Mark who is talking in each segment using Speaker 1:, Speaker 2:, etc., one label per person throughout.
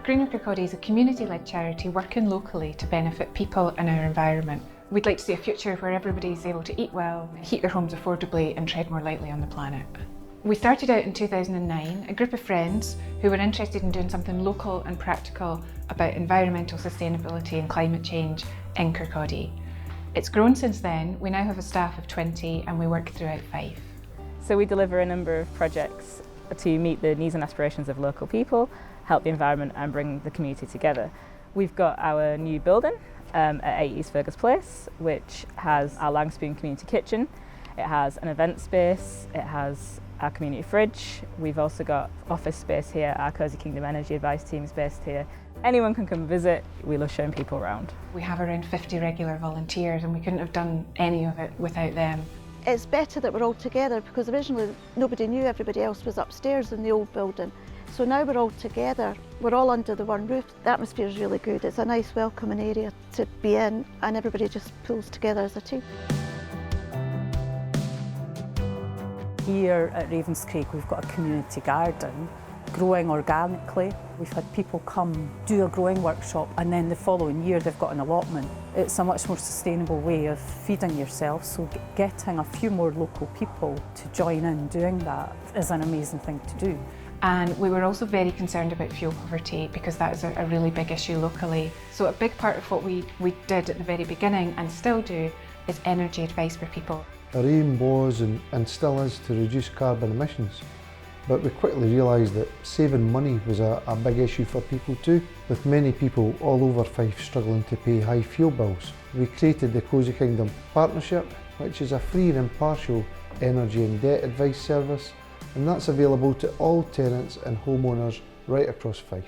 Speaker 1: Greener Kirkcaldy is a community-led charity working locally to benefit people and our environment. We'd like to see a future where everybody's able to eat well, heat their homes affordably and tread more lightly on the planet. We started out in 2009, a group of friends who were interested in doing something local and practical about environmental sustainability and climate change in Kirkcaldy. It's grown since then. We now have a staff of 20 and we work throughout Fife.
Speaker 2: So we deliver a number of projects to meet the needs and aspirations of local people, help the environment and bring the community together. We've got our new building at 8 East Fergus Place, which has our Langspoon community kitchen. It has an event space, it has our community fridge. We've also got office space here. Our Cozy Kingdom Energy Advice team is based here. Anyone can come visit. We love showing people around.
Speaker 1: We have around 50 regular volunteers and we couldn't have done any of it without them.
Speaker 3: It's better that we're all together because originally nobody knew, everybody else was upstairs in the old building. So now we're all together, we're all under the one roof. The atmosphere is really good. It's a nice welcoming area to be in and everybody just pulls together as a team.
Speaker 4: Here at Ravenscraig we've got a community garden growing organically. We've had people come do a growing workshop and then the following year they've got an allotment. It's a much more sustainable way of feeding yourself, so getting a few more local people to join in doing that is an amazing thing to do.
Speaker 1: And we were also very concerned about fuel poverty because that is a really big issue locally. So a big part of what we did at the very beginning and still do is energy advice for people.
Speaker 5: Our aim was and still is to reduce carbon emissions, but we quickly realised that saving money was a big issue for people too, with many people all over Fife struggling to pay high fuel bills. We created the Cozy Kingdom Partnership, which is a free and impartial energy and debt advice service, and that's available to all tenants and homeowners right across Fife.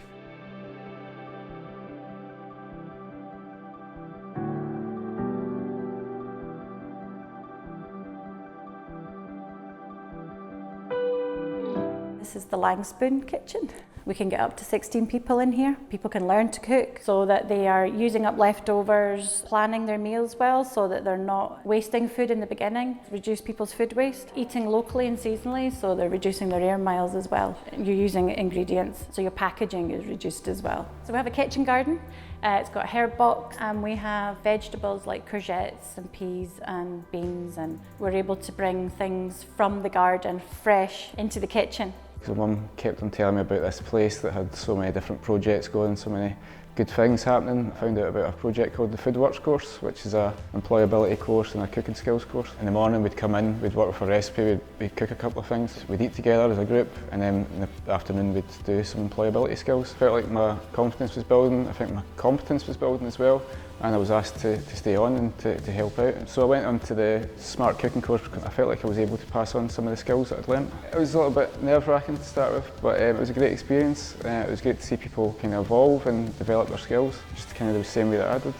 Speaker 6: This is the Langspoon kitchen. We can get up to 16 people in here. People can learn to cook so that they are using up leftovers, planning their meals well so that they're not wasting food in the beginning, reduce people's food waste, eating locally and seasonally so they're reducing their air miles as well. You're using ingredients so your packaging is reduced as well. So we have a kitchen garden. It's got a herb box and we have vegetables like courgettes and peas and beans, and we're able to bring things from the garden fresh into the kitchen.
Speaker 7: So Mum kept on telling me about this place that had so many different projects going, so many good things happening. I found out about a project called the Food Works course, which is an employability course and a cooking skills course. In the morning we'd come in, we'd work with a recipe, we'd cook a couple of things, we'd eat together as a group, and then in the afternoon we'd do some employability skills. I felt like my confidence was building, I think my competence was building as well, and I was asked to stay on and to help out. So I went on to the smart cooking course because I felt like I was able to pass on some of the skills that I'd learnt. It was a little bit nerve-wracking to start with, but it was a great experience. It was great to see people kind of evolve and develop their skills, just kind of the same way that I did.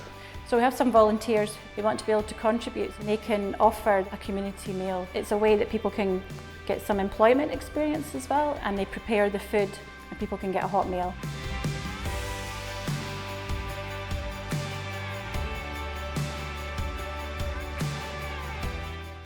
Speaker 6: So we have some volunteers who want to be able to contribute. They can offer a community meal. It's a way that people can get some employment experience as well, and they prepare the food and people can get a hot meal.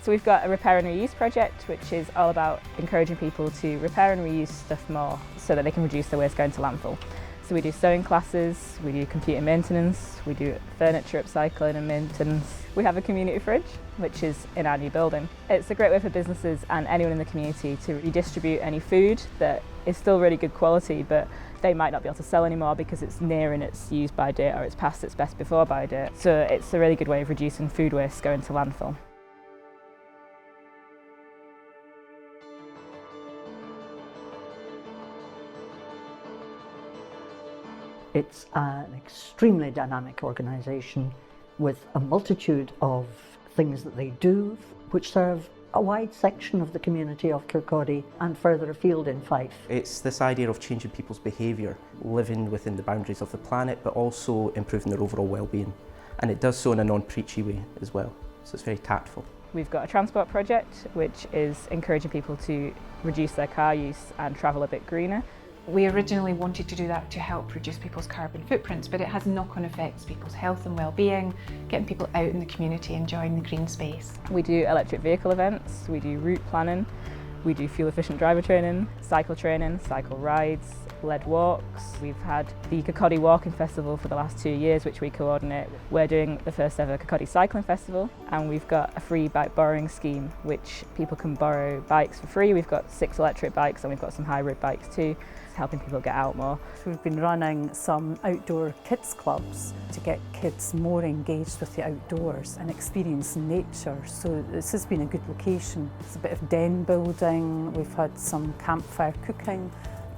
Speaker 2: So we've got a repair and reuse project, which is all about encouraging people to repair and reuse stuff more so that they can reduce their waste going to landfill. So we do sewing classes, we do computer maintenance, we do furniture upcycling and maintenance. We have a community fridge, which is in our new building. It's a great way for businesses and anyone in the community to redistribute any food that is still really good quality, but they might not be able to sell anymore because it's nearing its use by date or it's past its best before by date. So it's a really good way of reducing food waste going to landfill.
Speaker 8: It's an extremely dynamic organisation with a multitude of things that they do which serve a wide section of the community of Kirkcaldy and further afield in Fife.
Speaker 9: It's this idea of changing people's behaviour, living within the boundaries of the planet but also improving their overall well-being, and it does so in a non-preachy way as well, so it's very tactful.
Speaker 2: We've got a transport project which is encouraging people to reduce their car use and travel a bit greener.
Speaker 1: We originally wanted to do that to help reduce people's carbon footprints, but it has knock-on effects, people's health and well-being, getting people out in the community, enjoying the green space.
Speaker 2: We do electric vehicle events, we do route planning, We do fuel efficient driver training, cycle rides, led walks. We've had the Kirkcaldy Walking Festival for the last 2 years, which we coordinate. We're doing the first ever Kirkcaldy Cycling Festival, and we've got a free bike borrowing scheme, which people can borrow bikes for free. We've got 6 electric bikes and we've got some hybrid bikes too, helping people get out more.
Speaker 4: We've been running some outdoor kids clubs to get kids more engaged with the outdoors and experience nature. So this has been a good location. It's a bit of den building, we've had some campfire cooking,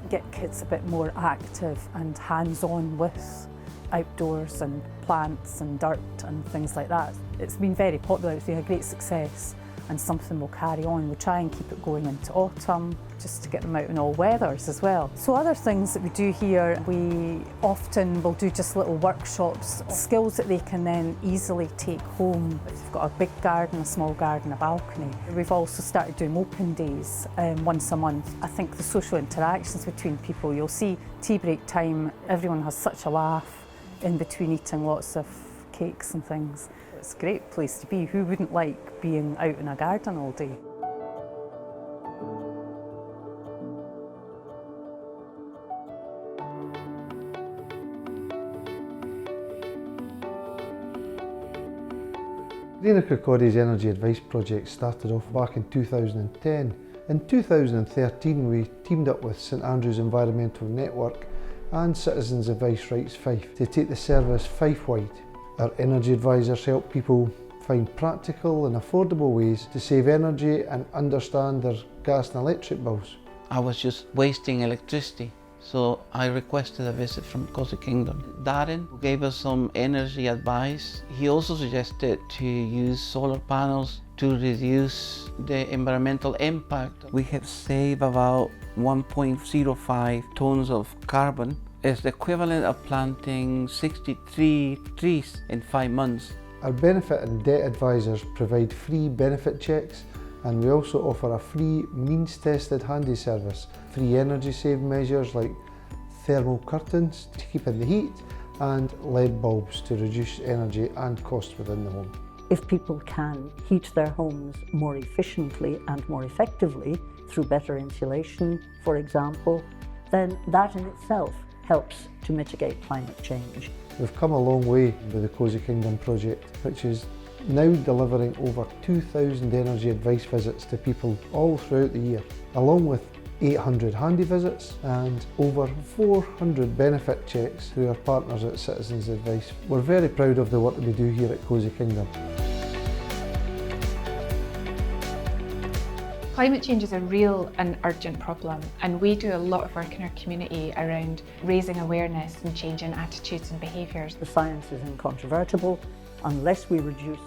Speaker 4: get kids a bit more active and hands-on with outdoors and plants and dirt and things like that. It's been very popular, it's been a great success and something we'll carry on. We'll try and keep it going into autumn just to get them out in all weathers as well. So other things that we do here, we often will do just little workshops, skills that they can then easily take home. If they've got a big garden, a small garden, a balcony. We've also started doing open days once a month. I think the social interactions between people, you'll see tea break time, everyone has such a laugh in between eating lots of cakes and things. It's a great place to be. Who wouldn't like being out in a garden all day?
Speaker 5: Greener Kirkcaldy's Energy Advice Project started off back in 2010. In 2013 we teamed up with St Andrews Environmental Network and Citizens Advice Rights Fife to take the service Fife-wide. Our energy advisors help people find practical and affordable ways to save energy and understand their gas and electric bills.
Speaker 10: I was just wasting electricity, so I requested a visit from Kirkcaldy Kingdom. Darren gave us some energy advice. He also suggested to use solar panels to reduce the environmental impact. We have saved about 1.05 tons of carbon. It's the equivalent of planting 63 trees in 5 months.
Speaker 5: Our benefit and debt advisors provide free benefit checks, and we also offer a free means tested handy service, free energy saving measures like thermal curtains to keep in the heat and LED bulbs to reduce energy and cost within the home.
Speaker 8: If people can heat their homes more efficiently and more effectively through better insulation, for example, then that in itself helps to mitigate climate change.
Speaker 5: We've come a long way with the Kirkcaldy Kingdom project, which is now delivering over 2,000 energy advice visits to people all throughout the year, along with 800 handy visits and over 400 benefit checks through our partners at Citizens Advice. We're very proud of the work that we do here at Kirkcaldy Kingdom.
Speaker 1: Climate change is a real and urgent problem, and we do a lot of work in our community around raising awareness and changing attitudes and behaviours.
Speaker 8: The science is incontrovertible. Unless we reduce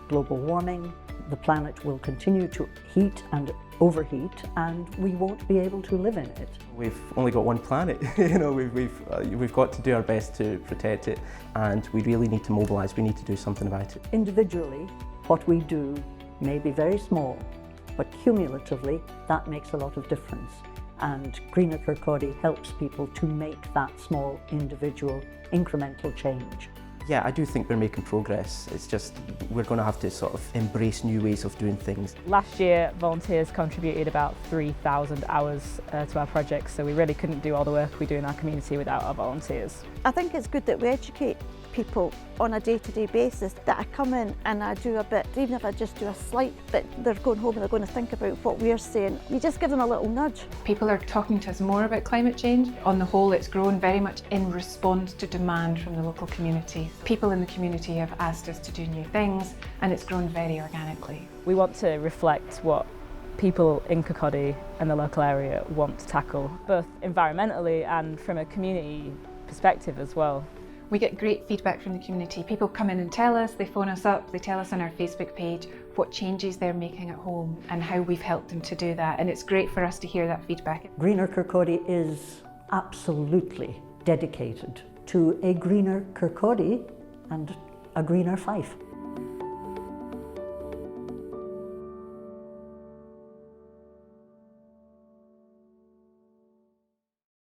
Speaker 8: global warming, the planet will continue to heat and overheat, and we won't be able to live in it.
Speaker 9: We've only got one planet, we've got to do our best to protect it, and we really need to mobilise, we need to do something about it.
Speaker 8: Individually, what we do may be very small, but cumulatively that makes a lot of difference, and Greener Kirkcaldy helps people to make that small individual incremental change.
Speaker 9: Yeah, I do think we're making progress. It's just we're going to have to sort of embrace new ways of doing things.
Speaker 2: Last year, volunteers contributed about 3,000 hours to our project, so we really couldn't do all the work we do in our community without our volunteers.
Speaker 3: I think it's good that we educate people on a day-to-day basis, that I come in and I do a bit, even if I just do a slight bit, they're going home and they're going to think about what we're saying. You just give them a little nudge.
Speaker 1: People are talking to us more about climate change. On the whole, it's grown very much in response to demand from the local community. People in the community have asked us to do new things, and it's grown very organically.
Speaker 2: We want to reflect what people in Kirkcaldy and the local area want to tackle, both environmentally and from a community perspective as well.
Speaker 1: We get great feedback from the community. People come in and tell us, they phone us up, they tell us on our Facebook page what changes they're making at home and how we've helped them to do that, and it's great for us to hear that feedback.
Speaker 8: Greener Kirkcaldy is absolutely dedicated to a greener Kirkcaldy and a greener Fife.